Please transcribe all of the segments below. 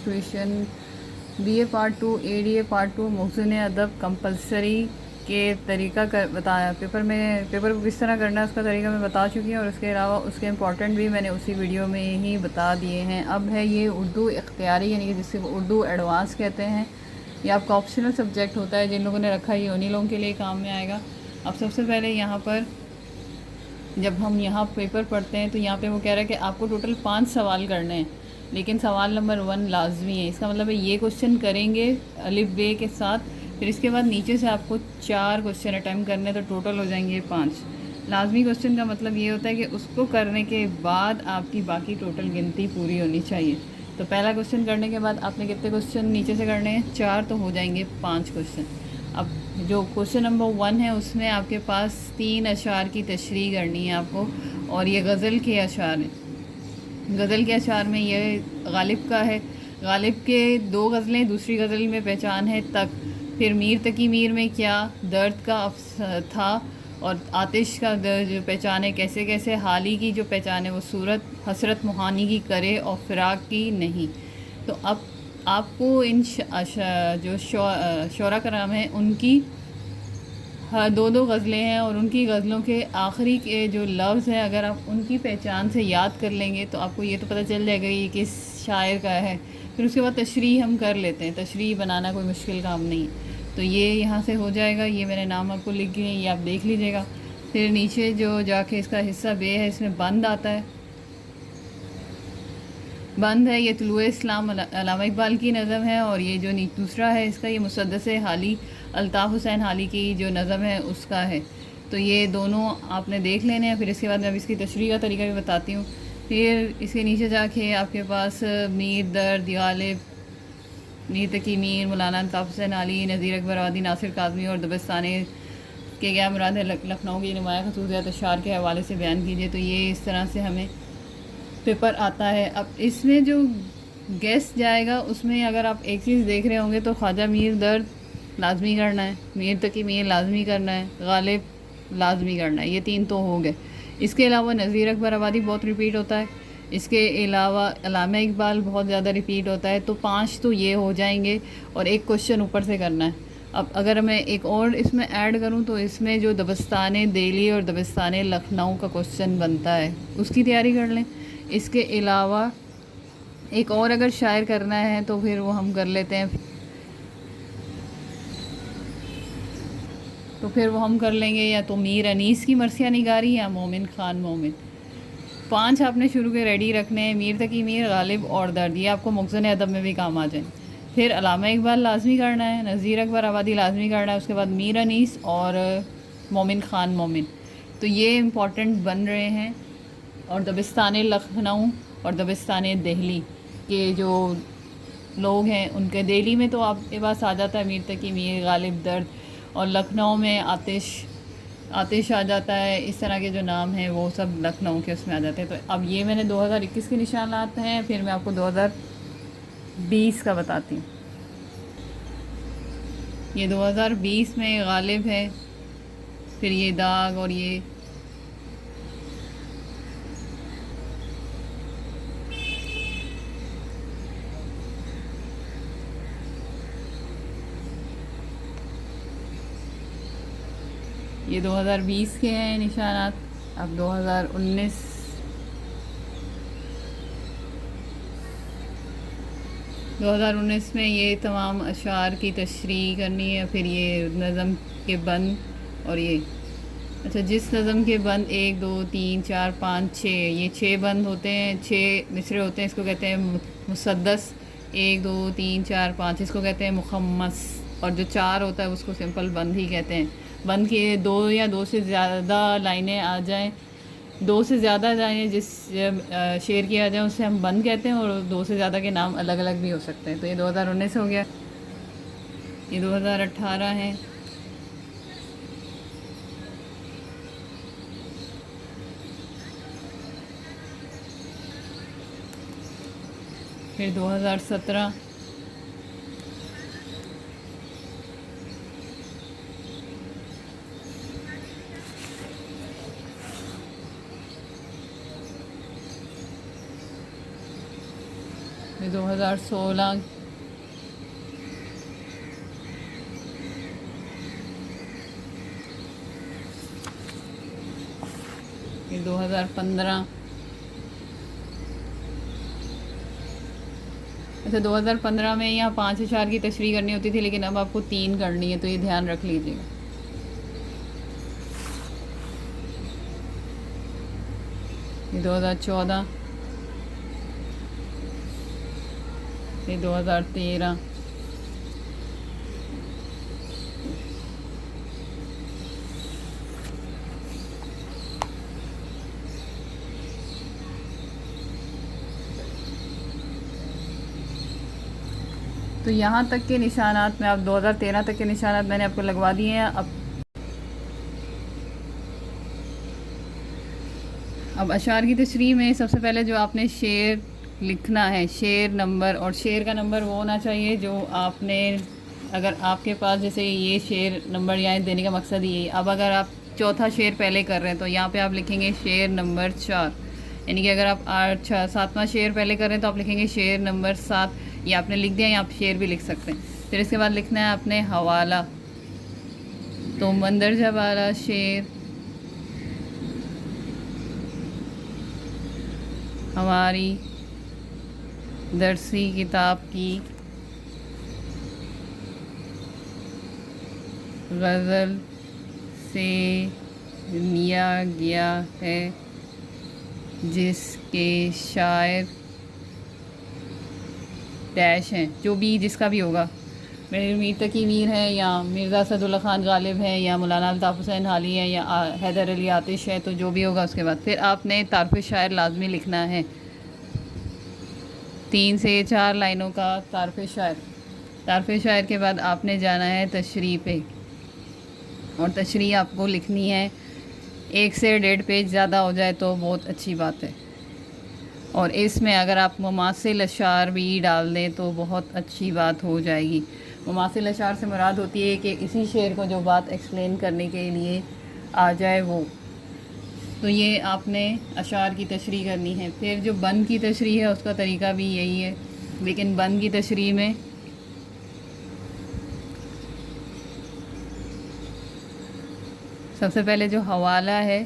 English tuition BA part 2 ADA part 2 Muhsin अदब compulsory के तरीका कर बताया। पेपर को किस तरह करना है उसका तरीका मैं बता चुकी हूँ, और उसके अलावा उसके इम्पॉर्टेंट भी मैंने उसी वीडियो में ही बता दिए हैं। अब है ये उर्दू इख्तियारी, यानी कि जिससे उर्दू एडवांस कहते हैं। ये आपका ऑप्शनल सब्जेक्ट होता है, जिन लोगों ने रखा है ये उन्हीं लोगों के लिए काम में आएगा। अब सबसे पहले यहाँ पर जब हम यहाँ पेपर पढ़ते हैं तो यहाँ पे वो कह रहा है कि आपको टोटल 5 सवाल करने हैं, लेकिन सवाल नंबर 1 लाजमी है। इसका मतलब है ये क्वेश्चन करेंगे अलिफ बे के साथ, फिर इसके बाद नीचे से आपको 4 क्वेश्चन अटैम्प्ट करने हैं, तो टोटल हो जाएंगे 5। लाजमी क्वेश्चन का मतलब ये होता है कि उसको करने के बाद आपकी बाकी टोटल गिनती पूरी होनी चाहिए। तो पहला क्वेश्चन करने के बाद आपने कितने क्वेश्चन नीचे से करने हैं? 4, तो हो जाएंगे 5 क्वेश्चन। अब जो क्वेश्चन नंबर 1 है उसमें आपके पास 3 अशार की तशरीह करनी है आपको, और ये गज़ल के अशार हैं। गज़ल के अशार में ये गालिब का है। गालिब के 2 गज़लें, दूसरी गज़ल में पहचान है तक, फिर मीर तकी मीर में क्या दर्द का था, और आतिश का जो पहचान है कैसे कैसे, हाली की जो पहचान है वो सूरत हसरत मुहानी की करे और फ़िराक की नहीं। तो अब आपको इन जो शोरा कराम हैं उनकी 2 गज़लें हैं, और उनकी गज़लों के आखिरी के जो लफ्ज़ हैं अगर आप उनकी पहचान से याद कर लेंगे तो आपको ये तो पता चल जाएगा ये किस शायर का है। फिर उसके बाद तशरीह हम कर लेते हैं, तशरीह बनाना कोई मुश्किल काम नहीं है। तो ये यहाँ से हो जाएगा, ये मैंने नाम आपको लिख दिए, ये आप देख लीजिएगा। फिर नीचे जो जाके इसका हिस्सा बे है, इसमें बंद आता है। बंद है ये तुलुए इस्लाम अल्लामा इकबाल की नज़म है, और ये जो दूसरा है इसका ये मुसद्दस हाली अल्ताफ़ हुसैन हाली की जो नज़म है उसका है। तो ये दोनों आपने देख लेने हैं। फिर इसके बाद मैं अब इसकी तशरीह का तरीका भी बताती हूँ। फिर इसके नीचे जाके आपके पास मीर दर्द गालिब, मीर तकी मीर, मौलाना अल्ताफ़ हुसैन हाली, नज़ीर अकबर आबादी, नासिर काज़मी और दबस्तानी के क्या मुराद है लखनऊ की नुमाया खसूसियात अशार के हवाले से बयान कीजिए। तो ये इस तरह से हमें पेपर आता है। अब इसमें जो गेस्ट जाएगा उसमें अगर आप एक चीज़ देख रहे होंगे तो ख्वाजा मीर दर्द लाजमी करना है, मीर तकी मीर लाजमी करना है, गालिब लाजमी करना है, ये 3 तो हो गए। इसके अलावा नज़ीर अकबर आबादी बहुत रिपीट होता है, इसके अलावा अल्लामा इकबाल बहुत ज़्यादा रिपीट होता है। तो 5 तो ये हो जाएंगे, और एक क्वेश्चन ऊपर से करना है। अब अगर मैं एक और इसमें ऐड करूं तो इसमें जो दबस्तान दिल्ली और दबस्तान लखनऊ का क्वेश्चन बनता है उसकी तैयारी कर लें। इसके अलावा एक और अगर शायर करना है तो फिर वो हम कर लेते हैं, तो फिर वो हम कर लेंगे या तो मीर अनीस की मरसिया निगारी या मोमिन ख़ान मोमिन। 5 आपने शुरू के रेडी रखने हैं, मीर तकी मीर, गालिब और दर्द, ये आपको मुख्ज़न अदब में भी काम आ जाए। फिर अल्लामा इकबाल लाजमी करना है, नज़ीर अकबर आबादी लाजमी करना है, उसके बाद मीर अनीस और मोमिन ख़ान मोमिन। तो ये इम्पॉर्टेंट बन रहे हैं। और दबिस्तान लखनऊ और दबिस्तान दिल्ली के जो लोग हैं उनके, दिल्ली में तो आपके पास आ जाता है मीर तकी मीर, गालिब, दर्द, और लखनऊ में आतिश आ जाता है। इस तरह के जो नाम हैं वो सब लखनऊ के उसमें आ जाते हैं। तो अब ये मैंने 2021 के निशानात हैं, फिर मैं आपको 2020 का बताती हूँ। ये 2020 में गालिब है, फिर ये दाग, और ये ये 2020 के हैं निशानात। अब 2019 में ये तमाम अशार की तशरीह करनी है। फिर ये नज़म के बंद, और ये अच्छा जिस नज़म के बंद 1 2 3 4 5 6, ये 6 बंद होते हैं, 6 मिसरे होते हैं, इसको कहते हैं मुसद्दस। 1 2 3 4 5 इसको कहते हैं मुखम्मस, और जो 4 होता है उसको सिंपल बंद ही कहते हैं। बंद के 2 या 2 से ज़्यादा लाइनें आ जाएं, 2 से ज़्यादा लाइनें जिस शेर की आ जाए उसे हम बंद कहते हैं, और 2 से ज़्यादा के नाम अलग अलग भी हो सकते हैं। तो ये 2019 हो गया। ये 2018 है। फिर 2017, ये 2016, ये 2015। अच्छा, 2015 में यहाँ 5 अशार की तशरीह करनी होती थी, लेकिन अब आपको 3 करनी है, तो ये ध्यान रख लीजिएगा। ये 2014, ये 2013, तो यहाँ तक के निशानात में आप 2013 तक के निशानात मैंने आपको लगवा दिए हैं। अब अशार की तशरीह में सबसे पहले जो आपने शेर लिखना है, शेर नंबर, और शेर का नंबर वो होना चाहिए जो आपने, अगर आपके पास जैसे ये शेर नंबर यहाँ देने का मकसद ये, अब अगर आप चौथा शेर पहले कर रहे हैं तो यहाँ पे आप लिखेंगे शेर नंबर 4, यानी कि अगर आप 7वां शेर पहले कर रहे हैं तो आप लिखेंगे शेर नंबर 7। ये आपने लिख दिया, या आप शेर भी लिख सकते हैं। फिर इसके बाद लिखना है आपने हवाला, तो मंदरजा वाला शेर हमारी दरसी किताब की गज़ल से लिया गया है, जिसके शायर डैश हैं, जो भी जिसका भी होगा, मीर तकी मीर है, या मिर्ज़ा असदुल्ला ख़ान गालिब है, या मौलाना अल्ताफ़ हुसैन हाली है, या हैदर अली आतिश है, तो जो भी होगा उसके बाद फिर आपने तारफ़ शायर लाजमी लिखना है। 3 से 4 लाइनों का तारफ़ शायर। तारफ़ शायर के बाद आपने जाना है तशरीह पे, और तशरीह आपको लिखनी है 1 से 1.5 पेज, ज़्यादा हो जाए तो बहुत अच्छी बात है। और इसमें अगर आप मुमासिल अशार भी डाल दें तो बहुत अच्छी बात हो जाएगी। मुमासिल अशार से मुराद होती है कि इसी शेर को जो बात एक्सप्लेन करने के लिए आ जाए वो। तो ये आपने अशार की तशरीह करनी है। फिर जो बंद की तशरीह है उसका तरीका भी यही है, लेकिन बंद की तशरीह में सबसे पहले जो हवाला है,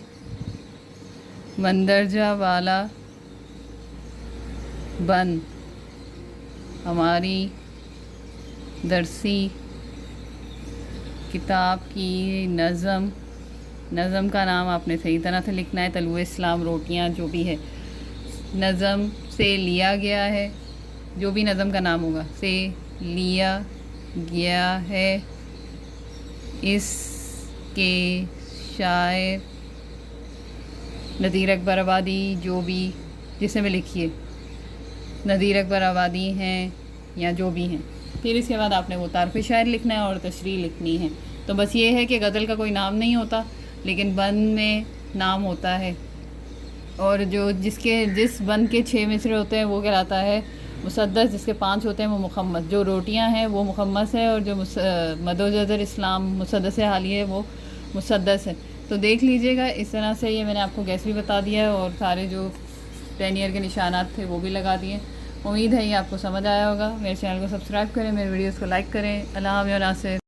मंदरजा वाला बंद हमारी दरसी किताब की नज़म का नाम आपने सही तरह से लिखना है, तलुए इस्लाम रोटियां, जो भी है नज़म से लिया गया है, जो भी नज़म का नाम होगा से लिया गया है, इसके शायर नज़ीर अकबर आबादी, जो भी जिसे में लिखिए नज़ीर अकबर आबादी हैं या जो भी हैं। फिर इसके बाद आपने वो तारफ़ शायर लिखना है और तशरीह लिखनी है। तो बस ये है कि गज़ल का कोई नाम नहीं होता, लेकिन बंद में नाम होता है, और जो जिस बंद के 6 मिसरे होते हैं वो कहलाता है मुसद्दस, जिसके 5 होते हैं वो मुखम्मस। जो रोटियां हैं वो मुखम्मस है, और जो मदोजर इस्लाम मुसद्दस हाली है वो मुसद्दस है। तो देख लीजिएगा इस तरह से। ये मैंने आपको गैस भी बता दिया है, और सारे जो 10 ईयर के निशानात थे वो भी लगा दिए। उम्मीद है ये आपको समझ आया होगा। मेरे चैनल को सब्सक्राइब करें, मेरे वीडियोज़ को लाइक करें। अल्लाह हाफ़िज़।